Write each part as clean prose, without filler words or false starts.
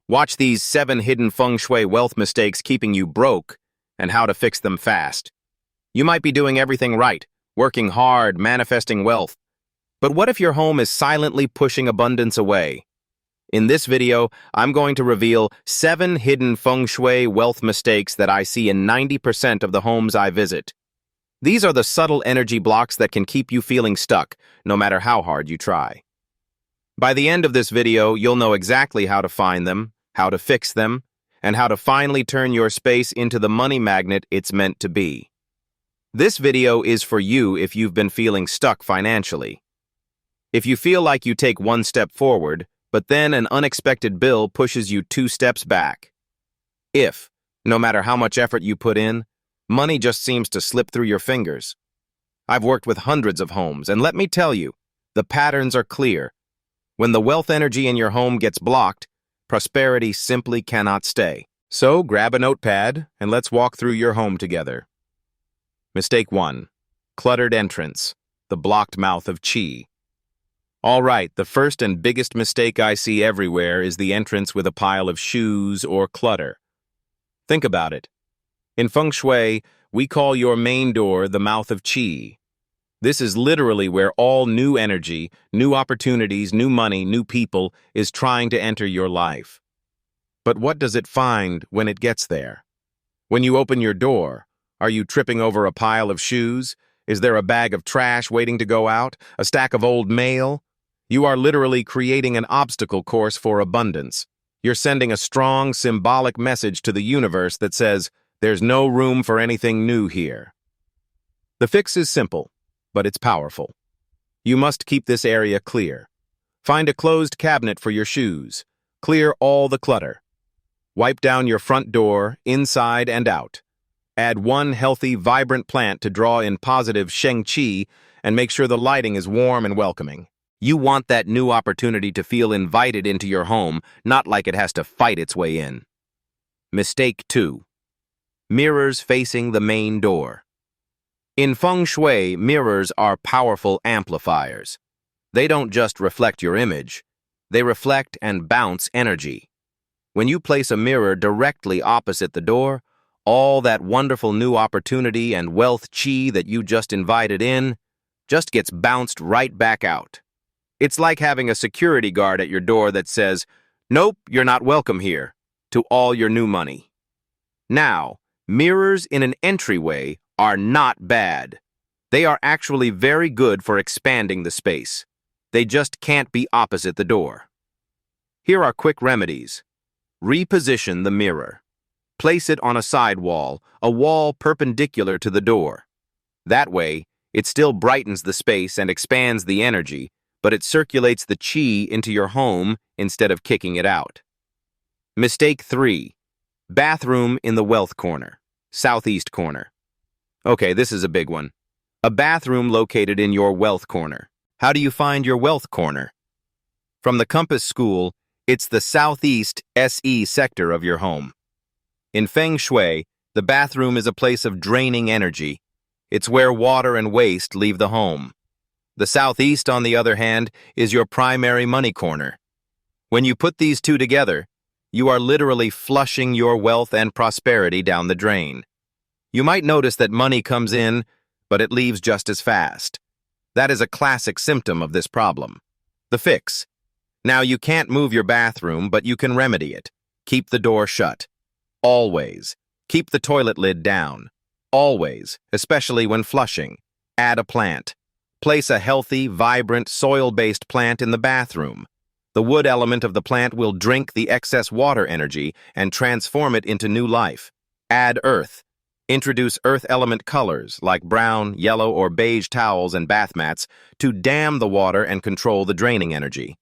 Watch these 7 hidden Feng Shui wealth mistakes keeping you broke and how to fix them fast. You might be doing everything right, working hard, manifesting wealth. But what if your home is silently pushing abundance away? In this video, I'm going to reveal 7 hidden Feng Shui wealth mistakes that I see in 90% of the homes I visit. These are the subtle energy blocks that can keep you feeling stuck, no matter how hard you try. By the end of this video, you'll know exactly how to find them, how to fix them, and how to finally turn your space into the money magnet it's meant to be. This video is for you if you've been feeling stuck financially. If you feel like you take one step forward, but then an unexpected bill pushes you 2 steps back. If, no matter how much effort you put in, money just seems to slip through your fingers. I've worked with hundreds of homes, and let me tell you, the patterns are clear. When the wealth energy in your home gets blocked, prosperity simply cannot stay. So grab a notepad and let's walk through your home together. Mistake 1. Cluttered entrance, the blocked mouth of Qi. All right, the first and biggest mistake I see everywhere is the entrance with a pile of shoes or clutter. Think about it. In Feng Shui, we call your main door the mouth of Qi. This is literally where all new energy, new opportunities, new money, new people is trying to enter your life. But what does it find when it gets there? When you open your door, are you tripping over a pile of shoes? Is there a bag of trash waiting to go out? A stack of old mail? You are literally creating an obstacle course for abundance. You're sending a strong, symbolic message to the universe that says, there's no room for anything new here. The fix is simple, but it's powerful. You must keep this area clear. Find a closed cabinet for your shoes. Clear all the clutter. Wipe down your front door, inside and out. Add one healthy, vibrant plant to draw in positive Sheng Qi and make sure the lighting is warm and welcoming. You want that new opportunity to feel invited into your home, not like it has to fight its way in. Mistake 2. Mirrors facing the main door. In Feng Shui, mirrors are powerful amplifiers. They don't just reflect your image, they reflect and bounce energy. When you place a mirror directly opposite the door, all that wonderful new opportunity and wealth Qi that you just invited in just gets bounced right back out. It's like having a security guard at your door that says, "Nope, you're not welcome here," to all your new money. Now, mirrors in an entryway are not bad. They are actually very good for expanding the space. They just can't be opposite the door. Here are quick remedies. Reposition the mirror. Place it on a side wall, a wall perpendicular to the door. That way, it still brightens the space and expands the energy, but it circulates the Qi into your home instead of kicking it out. Mistake 3. Bathroom in the wealth corner, southeast corner. Okay, this is a big one. A bathroom located in your wealth corner. How do you find your wealth corner? From the Compass School, it's the southeast SE sector of your home. In Feng Shui, the bathroom is a place of draining energy. It's where water and waste leave the home. The southeast, on the other hand, is your primary money corner. When you put these two together, you are literally flushing your wealth and prosperity down the drain. You might notice that money comes in, but it leaves just as fast. That is a classic symptom of this problem. The fix. Now, you can't move your bathroom, but you can remedy it. Keep the door shut. Always. Keep the toilet lid down. Always, especially when flushing. Add a plant. Place a healthy, vibrant, soil-based plant in the bathroom. The wood element of the plant will drink the excess water energy and transform it into new life. Add earth. Introduce earth element colors like brown, yellow, or beige towels and bath mats to dam the water and control the draining energy.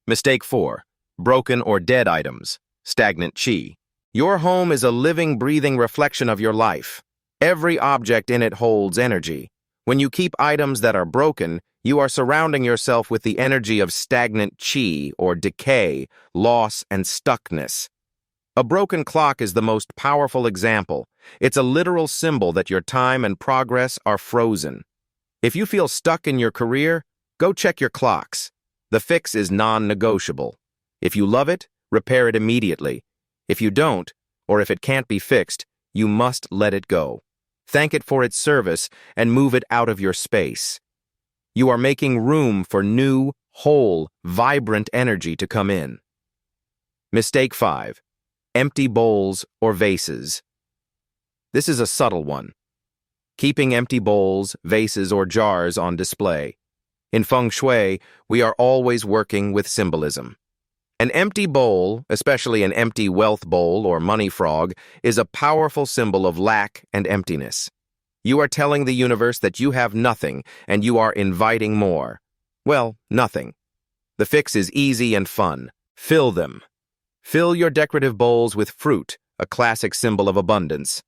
Mistake 4. Broken or dead items. Stagnant Qi. Your home is a living, breathing reflection of your life. Every object in it holds energy. When you keep items that are broken, you are surrounding yourself with the energy of stagnant Qi or decay, loss, and stuckness. A broken clock is the most powerful example. It's a literal symbol that your time and progress are frozen. If you feel stuck in your career, go check your clocks. The fix is non-negotiable. If you love it, repair it immediately. If you don't, or if it can't be fixed, you must let it go. Thank it for its service and move it out of your space. You are making room for new, whole, vibrant energy to come in. Mistake 5. Empty bowls or vases. This is a subtle one. Keeping empty bowls, vases, or jars on display. In Feng Shui, we are always working with symbolism. An empty bowl, especially an empty wealth bowl or money frog, is a powerful symbol of lack and emptiness. You are telling the universe that you have nothing and you are inviting more. Well, nothing. The fix is easy and fun. Fill them. Fill your decorative bowls with fruit, a classic symbol of abundance.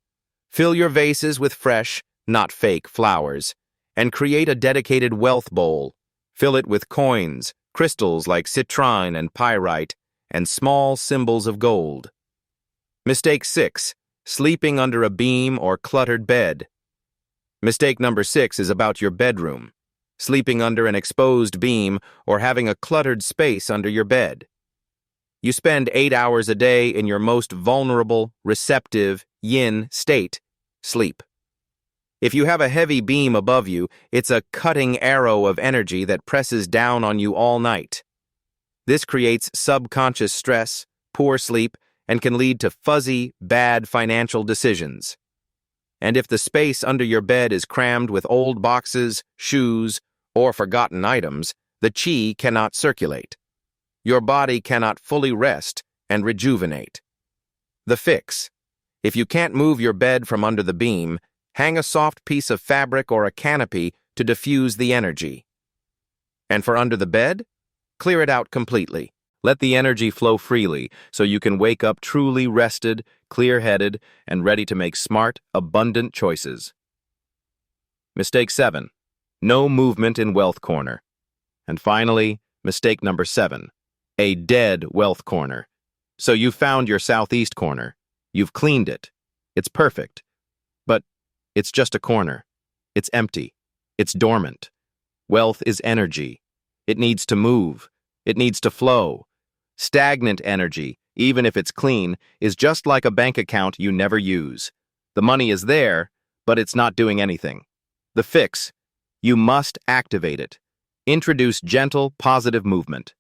Fill your vases with fresh, not fake, flowers. And create a dedicated wealth bowl. Fill it with coins, crystals like citrine and pyrite, and small symbols of gold. Mistake 6. Sleeping under a beam or cluttered bed. Mistake number 6 is about your bedroom. Sleeping under an exposed beam or having a cluttered space under your bed. You spend 8 hours a day in your most vulnerable, receptive, yin state, sleep. If you have a heavy beam above you, it's a cutting arrow of energy that presses down on you all night. This creates subconscious stress, poor sleep, and can lead to fuzzy, bad financial decisions. And if the space under your bed is crammed with old boxes, shoes, or forgotten items, the qi cannot circulate. Your body cannot fully rest and rejuvenate. The fix. If you can't move your bed from under the beam, hang a soft piece of fabric or a canopy to diffuse the energy. And for under the bed, clear it out completely. Let the energy flow freely so you can wake up truly rested, clear-headed, and ready to make smart, abundant choices. Mistake 7. No movement in wealth corner. And finally, mistake number 7. A dead wealth corner. So you've found your southeast corner. You've cleaned it. It's perfect. But it's just a corner. It's empty. It's dormant. Wealth is energy. It needs to move. It needs to flow. Stagnant energy, even if it's clean, is just like a bank account you never use. The money is there, but it's not doing anything. The fix: you must activate it. Introduce gentle, positive movement.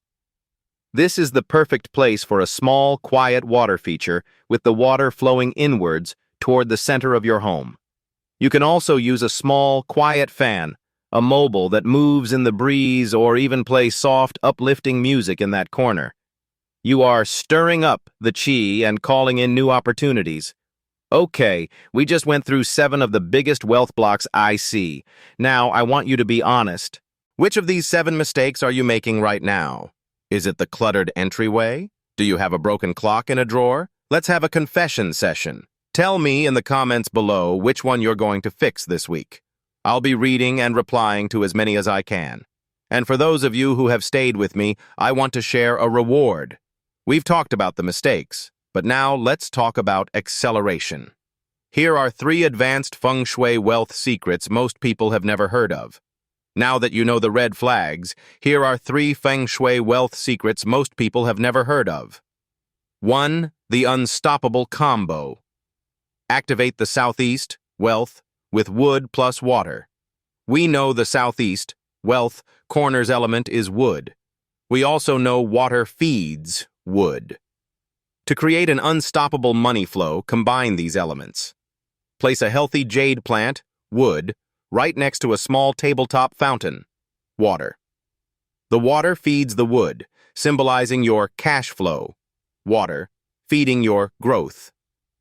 This is the perfect place for a small, quiet water feature with the water flowing inwards toward the center of your home. You can also use a small, quiet fan, a mobile that moves in the breeze, or even play soft, uplifting music in that corner. You are stirring up the qi and calling in new opportunities. Okay, we just went through 7 of the biggest wealth blocks I see. Now, I want you to be honest. Which of these 7 mistakes are you making right now? Is it the cluttered entryway? Do you have a broken clock in a drawer? Let's have a confession session. Tell me in the comments below which one you're going to fix this week. I'll be reading and replying to as many as I can. And for those of you who have stayed with me, I want to share a reward. We've talked about the mistakes, but now let's talk about acceleration. Here are 3 advanced Feng Shui wealth secrets most people have never heard of. Now that you know the red flags, here are 3 Feng Shui wealth secrets most people have never heard of. 1. The unstoppable combo. Activate the southeast, wealth, with wood plus water. We know the southeast, wealth, corner's element is wood. We also know water feeds wood. To create an unstoppable money flow, combine these elements. Place a healthy jade plant, wood, right next to a small tabletop fountain, water. The water feeds the wood, symbolizing your cash flow. Water, feeding your growth.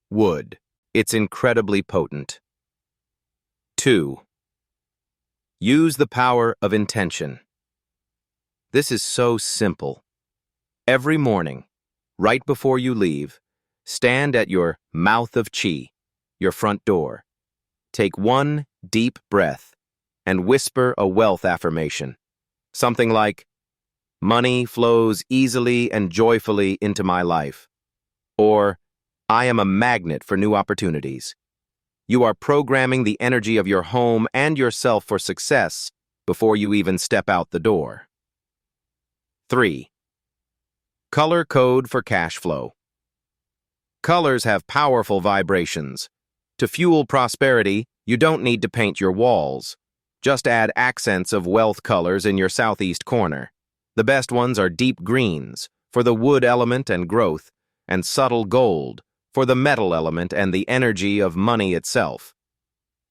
Wood. It's incredibly potent. 2. Use the power of intention. This is so simple. Every morning, right before you leave, stand at your mouth of qi, your front door. Take 1 deep breath and whisper a wealth affirmation. Something like, "Money flows easily and joyfully into my life." Or, "I am a magnet for new opportunities." You are programming the energy of your home and yourself for success before you even step out the door. 3. Color code for cash flow. Colors have powerful vibrations. To fuel prosperity, you don't need to paint your walls. Just add accents of wealth colors in your southeast corner. The best ones are deep greens, for the wood element and growth, and subtle gold, for the metal element and the energy of money itself.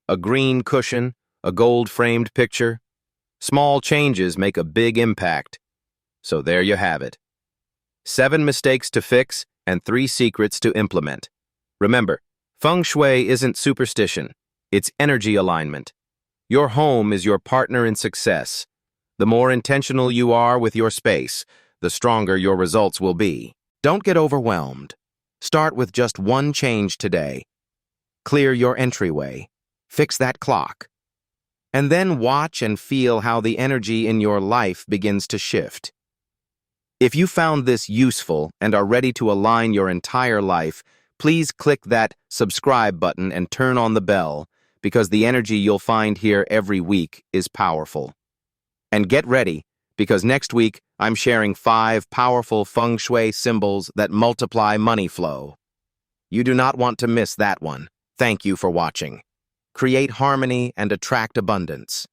A green cushion, a gold-framed picture. Small changes make a big impact. So there you have it. 7 mistakes to fix and 3 secrets to implement. Remember, Feng Shui isn't superstition, it's energy alignment. Your home is your partner in success. The more intentional you are with your space, the stronger your results will be. Don't get overwhelmed. Start with just one change today. Clear your entryway. Fix that clock. And then watch and feel how the energy in your life begins to shift. If you found this useful and are ready to align your entire life, please click that subscribe button and turn on the bell, because the energy you'll find here every week is powerful. And get ready, because next week I'm sharing 5 powerful Feng Shui symbols that multiply money flow. You do not want to miss that one. Thank you for watching. Create harmony and attract abundance.